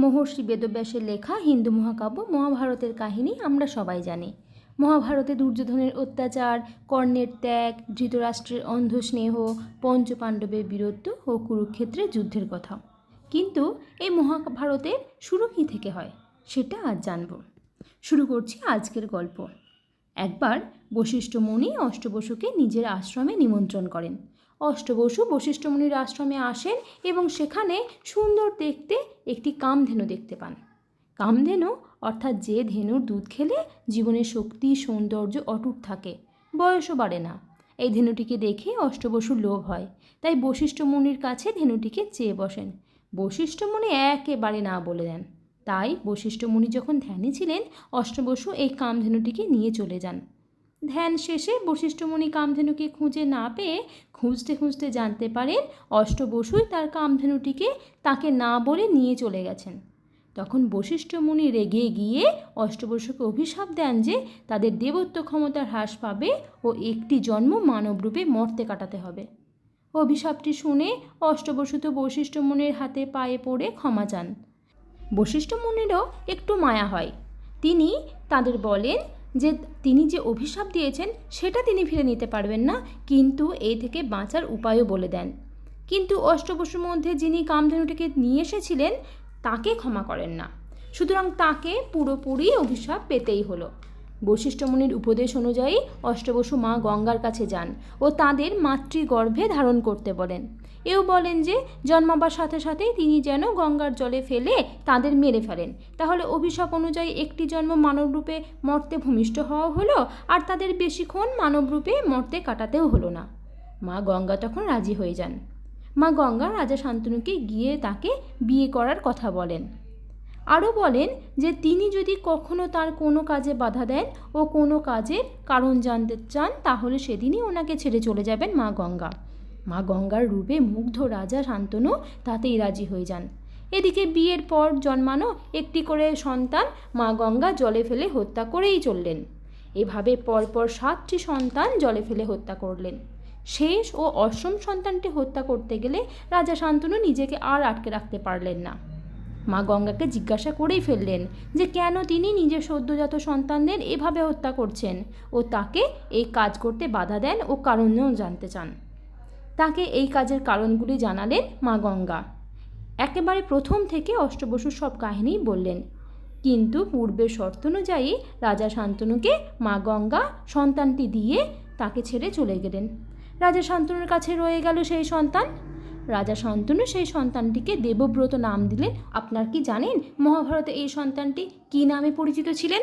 মহর্ষি বেদব্যাসের লেখা হিন্দু মহাকাব্য মহাভারতের কাহিনী আমরা সবাই জানি। মহাভারতে দুর্যোধনের অত্যাচার, কর্ণের ত্যাগ, ধৃতরাষ্ট্রের অন্ধ স্নেহ, পঞ্চপাণ্ডবের বীরত্ব ও কুরুক্ষেত্রের যুদ্ধের কথা। কিন্তু এই মহাভারতের শুরু কী থেকে হয় সেটা আজ জানব। শুরু করছি আজকের গল্প। একবার বশিষ্ঠ মুনি অষ্টবসুকে নিজের আশ্রমে নিমন্ত্রণ করেন। অষ্টবসু বশিষ্ঠ মুনির আশ্রমে আসেন এবং সেখানে সুন্দর দেখতে একটি কামধেনু দেখতে পান। কামধেনু অর্থাৎ যে ধেনুর দুধ খেলে জীবনের শক্তি সৌন্দর্য অটুট থাকে, বয়সও বাড়ে না। এই ধেনুটিকে দেখে অষ্টবসুর লোভ হয়, তাই বশিষ্ঠ মুনির কাছে ধেনুটিকে চেয়ে বসেন। বশিষ্ঠ মুনি একেবারে না বলে দেন। তাই বশিষ্ঠ মুনি যখন ধ্যানে ছিলেন, অষ্টবসু এই কামধেনুটিকে নিয়ে চলে যান। ধ্যান শেষে বশিষ্ঠ মুনি কামধেনুকে খুঁজে না পেয়ে খুঁজতে খুঁজতে জানতে পারেন অষ্টবসুই তার কামধেনুটিকে তাকে না বলে নিয়ে চলে গেছেন। তখন বশিষ্ঠ মুনি রেগে গিয়ে অষ্টবসুকে অভিশাপ দেন যে তাদের দেবত্ব ক্ষমতার হ্রাস পাবে ও একটি জন্ম মানবরূপে মর্তে কাটাতে হবে। অভিশাপটি শুনে অষ্টবসু তো বশিষ্ঠ মুনির হাতে পায়ে পড়ে ক্ষমা চান। বশিষ্ঠ মুনিরও একটু মায়া হয়। তিনি তাদের বলেন যে তিনি যে অভিশাপ দিয়েছেন সেটা তিনি ফিরে নিতে পারবেন না, কিন্তু এ থেকে বাঁচার উপায়ও বলে দেন। কিন্তু অষ্টবসুর মধ্যে যিনি কামধেনুটিকে নিয়ে এসেছিলেন তাকে ক্ষমা করেন না, সুতরাং তাকে পুরোপুরি অভিশাপ পেতেই হলো। বশিষ্ঠ মুনির উপদেশ অনুযায়ী অষ্টবসু মা গঙ্গার কাছে যান ও তাদের মাতৃগর্ভে ধারণ করতে বলেন। এও বলেন যে জন্মাবার সাথে সাথেই তিনি যেন গঙ্গার জলে ফেলে তাদের মেরে ফেলেন, তাহলে অভিশাপ অনুযায়ী একটি জন্ম মানবরূপে মর্তে ভূমিষ্ঠ হওয়া হলো আর তাদের বেশিক্ষণ মানবরূপে মর্তে কাটাতেও হলো না। মা গঙ্গা তখন রাজি হয়ে যান। মা গঙ্গা রাজা শান্তনুকে গিয়ে তাকে বিয়ে করার কথা বলেন। আরও বলেন যে তিনি যদি কখনো তার কোনো কাজে বাধা দেন ও কোনো কাজের কারণ জানতে চান তাহলে সেদিনই ওনাকে ছেড়ে চলে যাবেন মা গঙ্গা। মা গঙ্গার রূপে মুগ্ধ রাজা শান্তনু তাতেই রাজি হয়ে যান। এদিকে বিয়ের পর জন্মানো একটি করে সন্তান মা গঙ্গা জলে ফেলে হত্যা করেই চললেন। এভাবে পরপর 7টি সন্তান জলে ফেলে হত্যা করলেন। শেষ ও অষ্টম সন্তানটি হত্যা করতে গেলে রাজা শান্তনু নিজেকে আর আটকে রাখতে পারলেন না। মা গঙ্গাকে জিজ্ঞাসা করেই ফেললেন যে কেন তিনি নিজের সদ্যজাত সন্তানদের এভাবে হত্যা করছেন ও তাকে এই কাজ করতে বাধা দেন ও কারণও জানতে চান। তাকে এই কাজের কারণগুলি জানালেন মা গঙ্গা। একেবারে প্রথম থেকে অষ্টবসুর সব কাহিনী বললেন, কিন্তু পূর্বের শর্ত অনুযায়ী রাজা শান্তনুকে মা গঙ্গা সন্তানটি দিয়ে তাকে ছেড়ে চলে গেলেন। রাজা শান্তনুর কাছে রয়ে গেল সেই সন্তান। রাজা শান্তনু সেই সন্তানটিকে দেবব্রত নাম দিলেন। আপনার কি জানেন মহাভারতে এই সন্তানটি কী নামে পরিচিত ছিলেন?